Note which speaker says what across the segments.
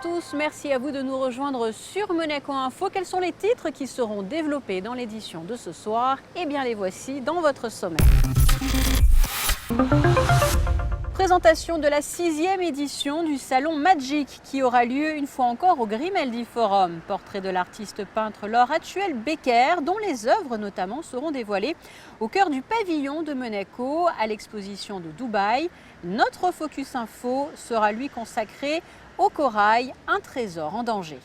Speaker 1: tous, merci à vous de nous rejoindre sur Monaco Info. Quels sont les titres qui seront développés dans l'édition de ce soir? Eh bien les voici dans votre sommaire. Présentation de la 6e édition du Salon Magic qui aura lieu une fois encore au Grimaldi Forum. Portrait de l'artiste peintre Laure Becker, dont les œuvres notamment seront dévoilées au cœur du pavillon de Monaco à l'exposition de Dubaï. Notre Focus Info sera lui consacré au corail, un trésor en danger.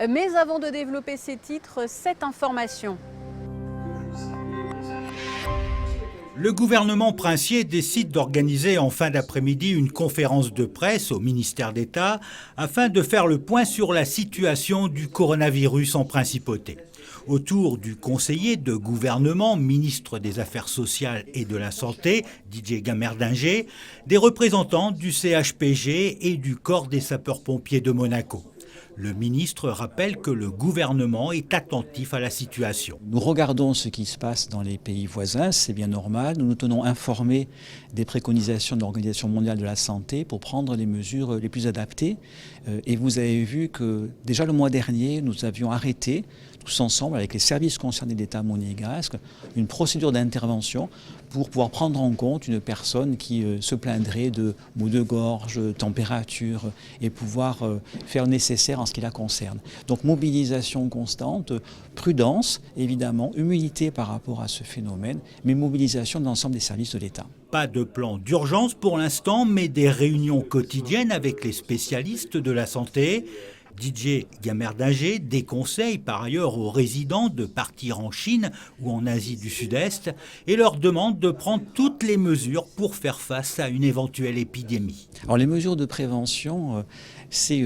Speaker 1: Mais avant de développer ces titres, cette information.
Speaker 2: Le gouvernement princier décide d'organiser en fin d'après-midi une conférence de presse au ministère d'État afin de faire le point sur la situation du coronavirus en principauté. Autour du conseiller de gouvernement, ministre des Affaires sociales et de la Santé, Didier Gamerdinger, des représentants du CHPG et du corps des sapeurs-pompiers de Monaco. Le ministre rappelle que le gouvernement est attentif à la situation.
Speaker 3: Nous regardons ce qui se passe dans les pays voisins, c'est bien normal. Nous nous tenons informés des préconisations de l'Organisation mondiale de la santé pour prendre les mesures les plus adaptées. Et vous avez vu que déjà le mois dernier, nous avions arrêté, tous ensemble, avec les services concernés d'État monégasque, une procédure d'intervention pour pouvoir prendre en compte une personne qui se plaindrait de maux de gorge, température, et pouvoir faire le nécessaire en ce qui la concerne. Donc mobilisation constante, prudence évidemment, humilité par rapport à ce phénomène, mais mobilisation de l'ensemble des services de l'État.
Speaker 2: Pas de plan d'urgence pour l'instant, mais des réunions quotidiennes avec les spécialistes de la santé. Didier Gamerdinger déconseille par ailleurs aux résidents de partir en Chine ou en Asie du Sud-Est et leur demande de prendre toutes les mesures pour faire face à une éventuelle épidémie.
Speaker 3: Alors les mesures de prévention, c'est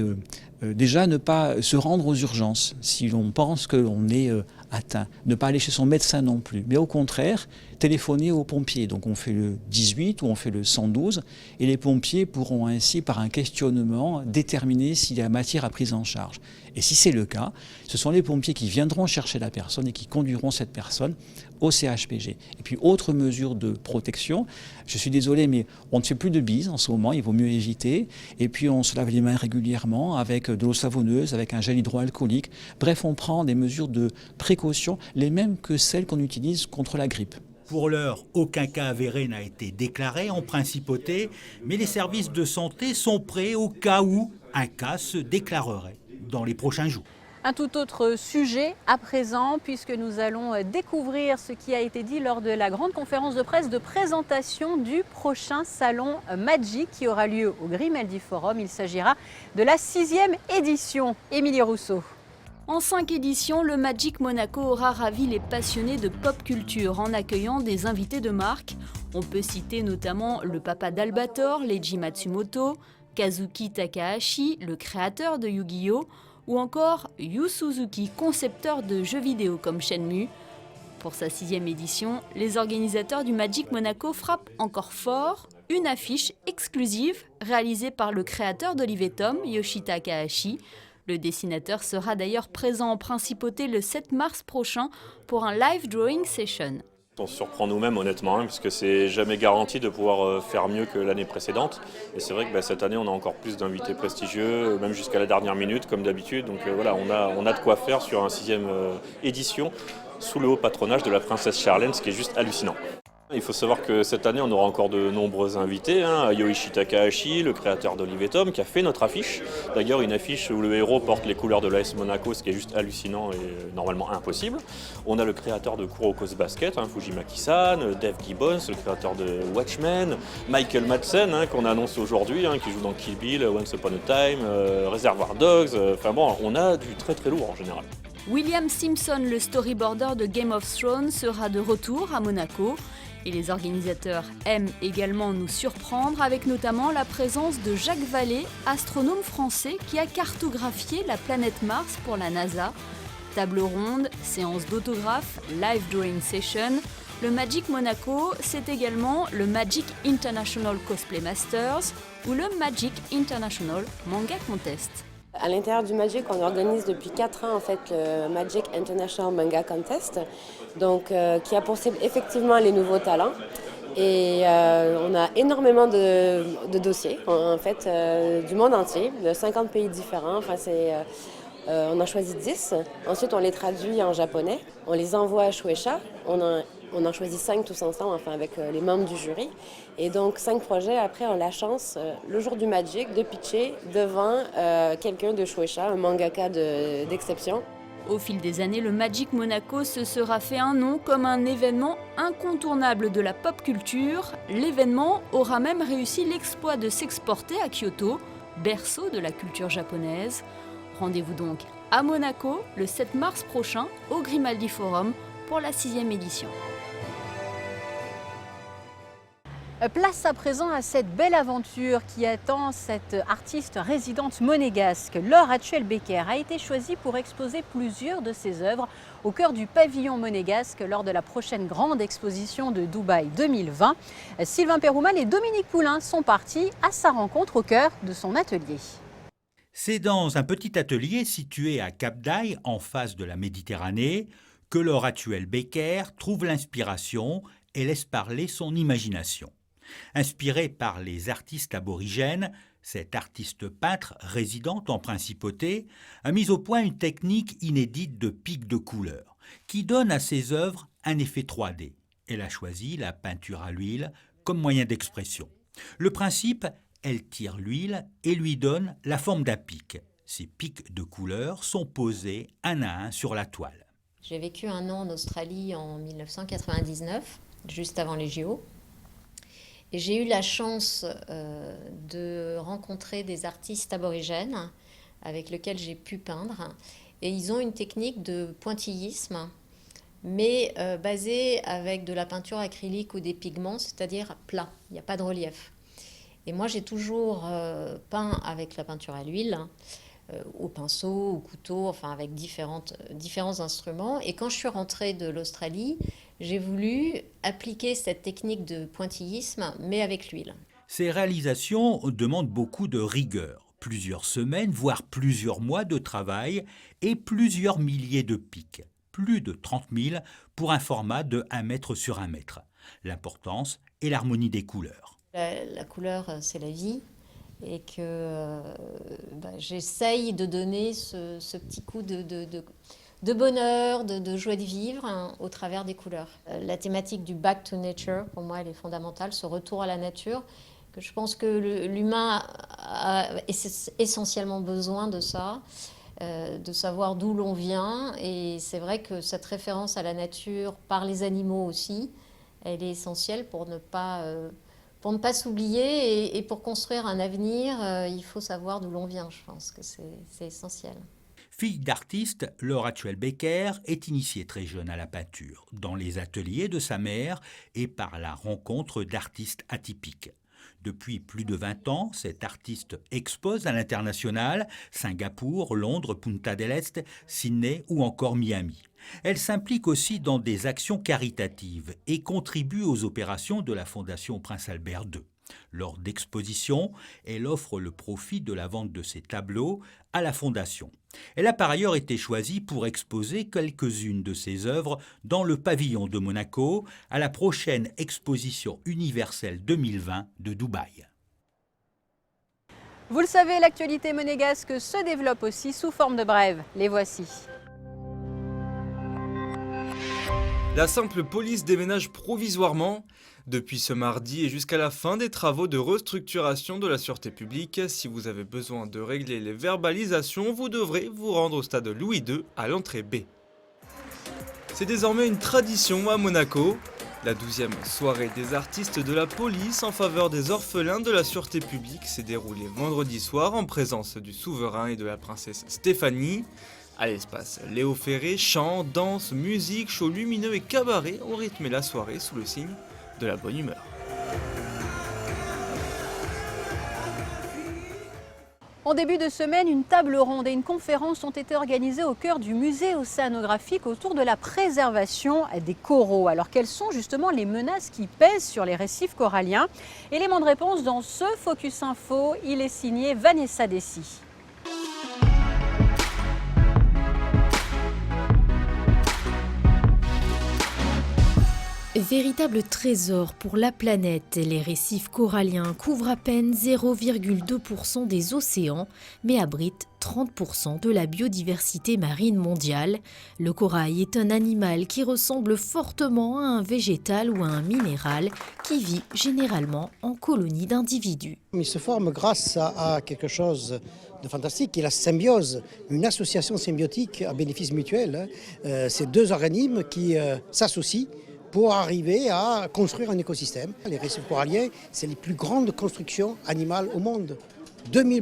Speaker 3: déjà ne pas se rendre aux urgences si l'on pense que l'on est atteint, ne pas aller chez son médecin non plus, mais au contraire téléphoner aux pompiers. Donc on fait le 18 ou on fait le 112 et les pompiers pourront ainsi par un questionnement déterminer s'il y a matière à prise en charge. Et si c'est le cas, ce sont les pompiers qui viendront chercher la personne et qui conduiront cette personne au CHPG. Et puis autre mesure de protection, je suis désolé mais on ne fait plus de bises en ce moment, il vaut mieux éviter. Et puis on se lave les mains régulièrement avec de l'eau savonneuse, avec un gel hydroalcoolique. Bref, on prend des mesures de précaution, les mêmes que celles qu'on utilise contre la grippe.
Speaker 2: Pour l'heure, aucun cas avéré n'a été déclaré en principauté, mais les services de santé sont prêts au cas où un cas se déclarerait dans les prochains jours.
Speaker 1: Un tout autre sujet à présent, puisque nous allons découvrir ce qui a été dit lors de la grande conférence de presse de présentation du prochain salon Magic qui aura lieu au Grimaldi Forum. Il s'agira de la 6e édition. Émilie Rousseau.
Speaker 4: En 5 éditions, le Magic Monaco aura ravi les passionnés de pop culture en accueillant des invités de marque. On peut citer notamment le papa d'Albator, Leiji Matsumoto, Kazuki Takahashi, le créateur de Yu-Gi-Oh!, ou encore Yu Suzuki, concepteur de jeux vidéo comme Shenmue. Pour sa 6e édition, les organisateurs du Magic Monaco frappent encore fort une affiche exclusive réalisée par le créateur d'Olive et Tom, Yoshita Takahashi. Le dessinateur sera d'ailleurs présent en principauté le 7 mars prochain pour un live drawing session.
Speaker 5: On se surprend nous-mêmes honnêtement, parce que c'est jamais garanti de pouvoir faire mieux que l'année précédente. Et c'est vrai que cette année on a encore plus d'invités prestigieux, même jusqu'à la dernière minute comme d'habitude. Donc voilà, on a de quoi faire sur un 6e édition sous le haut patronage de la princesse Charlène, ce qui est juste hallucinant. Il faut savoir que cette année, on aura encore de nombreux invités. Yoshita Takahashi, le créateur d'Olive et Tom, qui a fait notre affiche. D'ailleurs, une affiche où le héros porte les couleurs de l'AS Monaco, ce qui est juste hallucinant et normalement impossible. On a le créateur de Kuroko's Basket, Fujimaki-san, Dave Gibbons, le créateur de Watchmen, Michael Madsen, qu'on annonce aujourd'hui, qui joue dans Kill Bill, Once Upon a Time, Reservoir Dogs. Enfin bon, on a du très très lourd en général.
Speaker 4: William Simpson, le storyboarder de Game of Thrones, sera de retour à Monaco. Et les organisateurs aiment également nous surprendre avec notamment la présence de Jacques Vallée, astronome français qui a cartographié la planète Mars pour la NASA. Table ronde, séance d'autographes, live drawing session. Le Magic Monaco, c'est également le Magic International Cosplay Masters ou le Magic International Manga Contest.
Speaker 6: À l'intérieur du Magic, on organise depuis 4 ans en fait, le Magic International Manga Contest, donc, qui a pour cible effectivement les nouveaux talents. Et on a énormément de dossiers, en fait, du monde entier, de 50 pays différents. Enfin, on a choisi 10. Ensuite, on les traduit en japonais. On les envoie à Shueisha. On en choisit 5 tous ensemble, enfin, avec les membres du jury. Et donc, 5 projets. Après, on a la chance, le jour du Magic, de pitcher devant quelqu'un de Shueisha, un mangaka d'exception.
Speaker 4: Au fil des années, le Magic Monaco se sera fait un nom comme un événement incontournable de la pop culture. L'événement aura même réussi l'exploit de s'exporter à Kyoto, berceau de la culture japonaise. Rendez-vous donc à Monaco le 7 mars prochain au Grimaldi Forum pour la 6e édition.
Speaker 1: Place à présent à cette belle aventure qui attend cette artiste résidente monégasque. Laure Hatchuel-Becker a été choisie pour exposer plusieurs de ses œuvres au cœur du pavillon monégasque lors de la prochaine grande exposition de Dubaï 2020. Sylvain Pérouman et Dominique Poulain sont partis à sa rencontre au cœur de son atelier.
Speaker 2: C'est dans un petit atelier situé à Cap d'Aille, en face de la Méditerranée, que Laure Hatchuel-Becker trouve l'inspiration et laisse parler son imagination. Inspirée par les artistes aborigènes, cette artiste peintre résidente en principauté a mis au point une technique inédite de pic de couleur qui donne à ses œuvres un effet 3D. Elle a choisi la peinture à l'huile comme moyen d'expression. Le principe, elle tire l'huile et lui donne la forme d'un pic. Ces pics de couleur sont posés un à un sur la toile.
Speaker 7: J'ai vécu un an en Australie en 1999, juste avant les JO. Et j'ai eu la chance de rencontrer des artistes aborigènes avec lesquels j'ai pu peindre. Et ils ont une technique de pointillisme, mais basée avec de la peinture acrylique ou des pigments, c'est-à-dire plat, il n'y a pas de relief. Et moi, j'ai toujours peint avec la peinture à l'huile, au pinceau, au couteau, enfin avec différents instruments. Et quand je suis rentrée de l'Australie, j'ai voulu appliquer cette technique de pointillisme, mais avec l'huile.
Speaker 2: Ces réalisations demandent beaucoup de rigueur, plusieurs semaines, voire plusieurs mois de travail et plusieurs milliers de pics, plus de 30 000 pour un format de 1 mètre sur 1 mètre. L'importance est l'harmonie des couleurs.
Speaker 7: La couleur, c'est la vie, et que j'essaye de donner ce petit coup de bonheur, de joie de vivre au travers des couleurs. La thématique du back to nature, pour moi, elle est fondamentale, ce retour à la nature, que je pense que l'humain a essentiellement besoin de ça, de savoir d'où l'on vient. Et c'est vrai que cette référence à la nature, par les animaux aussi, elle est essentielle pour ne pas s'oublier et pour construire un avenir, il faut savoir d'où l'on vient, je pense que c'est essentiel.
Speaker 2: Fille d'artiste, Laure Hatchuel-Becker est initiée très jeune à la peinture, dans les ateliers de sa mère et par la rencontre d'artistes atypiques. Depuis plus de 20 ans, cette artiste expose à l'international, Singapour, Londres, Punta del Este, Sydney ou encore Miami. Elle s'implique aussi dans des actions caritatives et contribue aux opérations de la Fondation Prince Albert II. Lors d'expositions, elle offre le profit de la vente de ses tableaux à la Fondation. Elle a par ailleurs été choisie pour exposer quelques-unes de ses œuvres dans le pavillon de Monaco à la prochaine exposition universelle 2020 de Dubaï.
Speaker 1: Vous le savez, l'actualité monégasque se développe aussi sous forme de brèves. Les voici.
Speaker 8: La simple police déménage provisoirement. Depuis ce mardi et jusqu'à la fin des travaux de restructuration de la sûreté publique, si vous avez besoin de régler les verbalisations, vous devrez vous rendre au stade Louis II à l'entrée B. C'est désormais une tradition à Monaco. La 12e soirée des artistes de la police en faveur des orphelins de la sûreté publique s'est déroulée vendredi soir en présence du souverain et de la princesse Stéphanie. À l'espace Léo Ferré, chants, danses, musique, shows lumineux et cabarets ont rythmé la soirée sous le signe de la bonne humeur.
Speaker 1: En début de semaine, une table ronde et une conférence ont été organisées au cœur du musée océanographique autour de la préservation des coraux. Alors quelles sont justement les menaces qui pèsent sur les récifs coralliens? Élément de réponse dans ce Focus Info, il est signé Vanessa Dessy.
Speaker 9: Véritable trésor pour la planète, les récifs coralliens couvrent à peine 0,2% des océans, mais abritent 30% de la biodiversité marine mondiale. Le corail est un animal qui ressemble fortement à un végétal ou à un minéral qui vit généralement en colonie d'individus.
Speaker 10: Il se forme grâce à quelque chose de fantastique qui est la symbiose, une association symbiotique à bénéfice mutuel. C'est deux organismes qui s'associent pour arriver à construire un écosystème. Les récifs coralliens, c'est les plus grandes constructions animales au monde.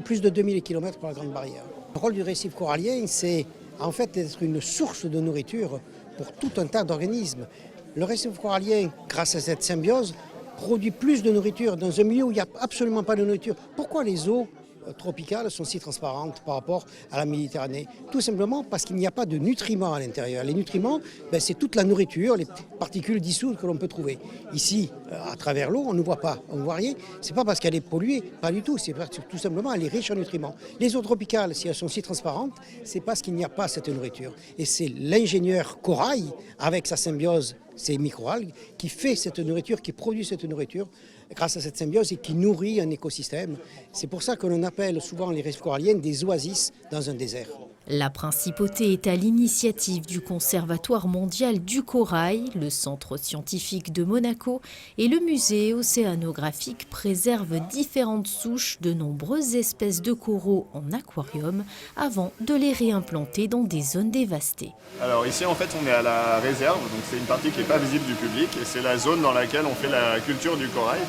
Speaker 10: Plus de 2000 km pour la Grande Barrière. Le rôle du récif corallien, c'est en fait d'être une source de nourriture pour tout un tas d'organismes. Le récif corallien, grâce à cette symbiose, produit plus de nourriture dans un milieu où il n'y a absolument pas de nourriture. Pourquoi les eaux tropicales sont si transparentes par rapport à la Méditerranée? Tout simplement parce qu'il n'y a pas de nutriments à l'intérieur. Les nutriments, c'est toute la nourriture, les particules dissoutes que l'on peut trouver. Ici, à travers l'eau, on ne voit pas, on ne voit rien. C'est pas parce qu'elle est polluée, pas du tout. C'est parce que tout simplement elle est riche en nutriments. Les eaux tropicales, si elles sont si transparentes, c'est parce qu'il n'y a pas cette nourriture. Et c'est l'ingénieur corail, avec sa symbiose, ces microalgues, qui fait cette nourriture, qui produit cette nourriture grâce à cette symbiose et qui nourrit un écosystème. C'est pour ça que l'on appelle souvent les récifs coralliens des oasis dans un désert.
Speaker 9: La principauté est à l'initiative du Conservatoire mondial du corail, le centre scientifique de Monaco et le musée océanographique préserve différentes souches de nombreuses espèces de coraux en aquarium avant de les réimplanter dans des zones dévastées.
Speaker 11: Alors ici en fait on est à la réserve, donc c'est une partie qui n'est pas visible du public et c'est la zone dans laquelle on fait la culture du corail.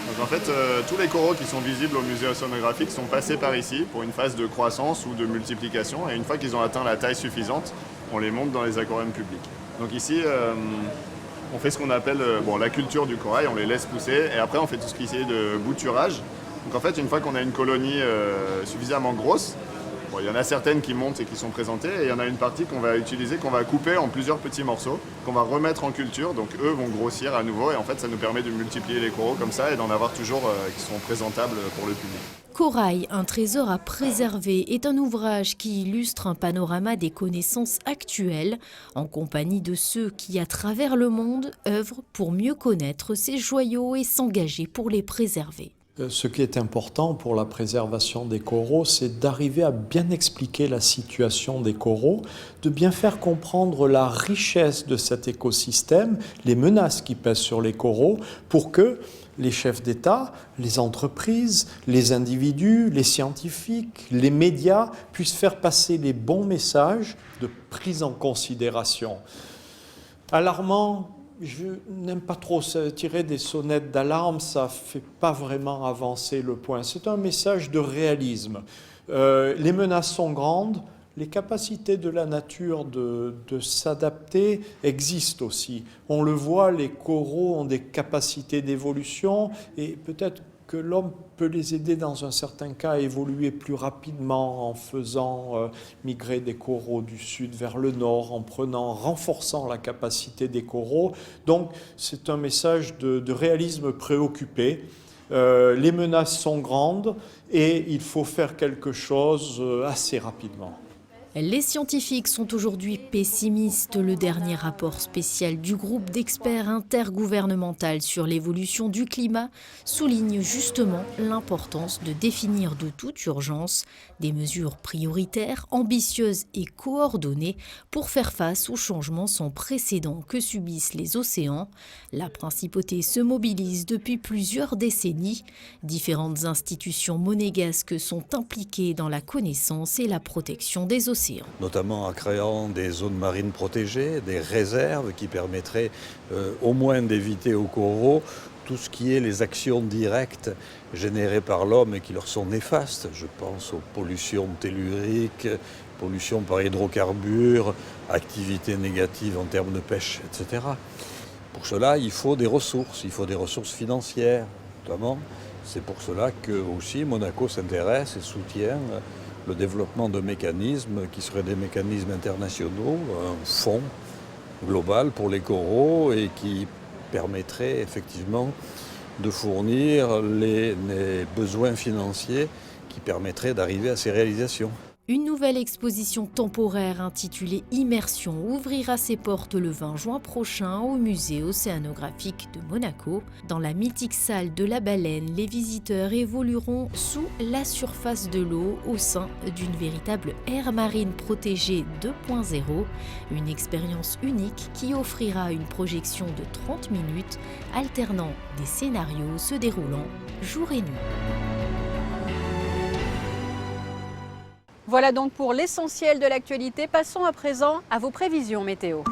Speaker 11: Donc en fait, tous les coraux qui sont visibles au musée océanographique sont passés par ici pour une phase de croissance ou de multiplication. Et une fois qu'ils ont atteint la taille suffisante, on les monte dans les aquariums publics. Donc ici, on fait ce qu'on appelle la culture du corail, on les laisse pousser. Et après, on fait tout ce qui est de bouturage. Donc en fait, une fois qu'on a une colonie suffisamment grosse, il y en a certaines qui montent et qui sont présentées, et il y en a une partie qu'on va utiliser, qu'on va couper en plusieurs petits morceaux, qu'on va remettre en culture, donc eux vont grossir à nouveau, et en fait ça nous permet de multiplier les coraux comme ça et d'en avoir toujours qui sont présentables pour le public.
Speaker 9: Corail, un trésor à préserver, est un ouvrage qui illustre un panorama des connaissances actuelles, en compagnie de ceux qui, à travers le monde, œuvrent pour mieux connaître ces joyaux et s'engager pour les préserver.
Speaker 12: Ce qui est important pour la préservation des coraux, c'est d'arriver à bien expliquer la situation des coraux, de bien faire comprendre la richesse de cet écosystème, les menaces qui pèsent sur les coraux, pour que les chefs d'État, les entreprises, les individus, les scientifiques, les médias puissent faire passer les bons messages de prise en considération. Alarmant, je n'aime pas trop tirer des sonnettes d'alarme, ça ne fait pas vraiment avancer le point. C'est un message de réalisme. Les menaces sont grandes, les capacités de la nature de s'adapter existent aussi. On le voit, les coraux ont des capacités d'évolution et peut-être que l'homme peut les aider dans un certain cas à évoluer plus rapidement en faisant migrer des coraux du sud vers le nord, en renforçant la capacité des coraux. Donc c'est un message de réalisme préoccupé. Les menaces sont grandes et il faut faire quelque chose assez rapidement.
Speaker 9: Les scientifiques sont aujourd'hui pessimistes. Le dernier rapport spécial du groupe d'experts intergouvernemental sur l'évolution du climat souligne justement l'importance de définir de toute urgence des mesures prioritaires, ambitieuses et coordonnées pour faire face aux changements sans précédent que subissent les océans. La principauté se mobilise depuis plusieurs décennies. Différentes institutions monégasques sont impliquées dans la connaissance et la protection des océans.
Speaker 13: Notamment en créant des zones marines protégées, des réserves qui permettraient au moins d'éviter aux coraux tout ce qui est les actions directes générées par l'homme et qui leur sont néfastes. Je pense aux pollutions telluriques, pollutions par hydrocarbures, activités négatives en termes de pêche, etc. Pour cela, il faut des ressources financières notamment. C'est pour cela que aussi Monaco s'intéresse et soutient le développement de mécanismes qui seraient des mécanismes internationaux, un fonds global pour les coraux et qui permettrait effectivement de fournir les besoins financiers qui permettraient d'arriver à ces réalisations.
Speaker 9: Une nouvelle exposition temporaire intitulée Immersion ouvrira ses portes le 20 juin prochain au musée océanographique de Monaco. Dans la mythique salle de la baleine, les visiteurs évolueront sous la surface de l'eau au sein d'une véritable aire marine protégée 2.0, une expérience unique qui offrira une projection de 30 minutes alternant des scénarios se déroulant jour et nuit.
Speaker 1: Voilà donc pour l'essentiel de l'actualité. Passons à présent à vos prévisions météo.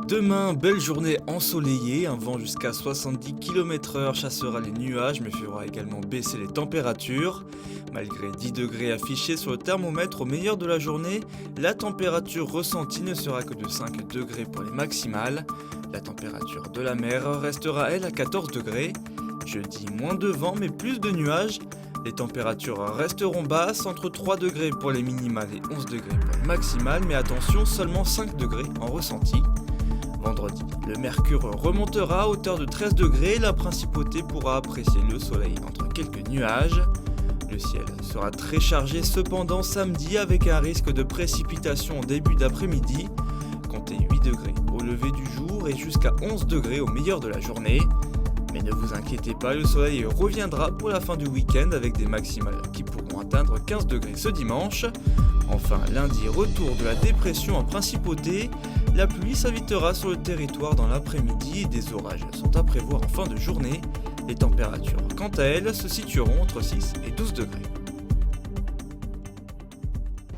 Speaker 8: Demain, belle journée ensoleillée, un vent jusqu'à 70 km/h chassera les nuages mais fera également baisser les températures. Malgré 10 degrés affichés sur le thermomètre au meilleur de la journée, la température ressentie ne sera que de 5 degrés pour les maximales. La température de la mer restera elle à 14 degrés. Jeudi, moins de vent mais plus de nuages. Les températures resteront basses, entre 3 degrés pour les minimales et 11 degrés pour les maximales, mais attention, seulement 5 degrés en ressenti. Vendredi, le mercure remontera à hauteur de 13 degrés, la principauté pourra apprécier le soleil entre quelques nuages. Le ciel sera très chargé cependant samedi avec un risque de précipitation en début d'après-midi. Comptez 8 degrés au lever du jour et jusqu'à 11 degrés au meilleur de la journée. Mais ne vous inquiétez pas, le soleil reviendra pour la fin du week-end avec des maximales qui pourront atteindre 15 degrés ce dimanche. Enfin, lundi, retour de la dépression en principauté. La pluie s'invitera sur le territoire dans l'après-midi et des orages sont à prévoir en fin de journée. Les températures, quant à elles, se situeront entre 6 et 12 degrés.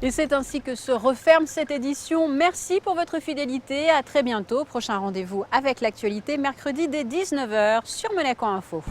Speaker 1: Et c'est ainsi que se referme cette édition. Merci pour votre fidélité. À très bientôt. Prochain rendez-vous avec l'actualité mercredi dès 19h sur Monaco Info.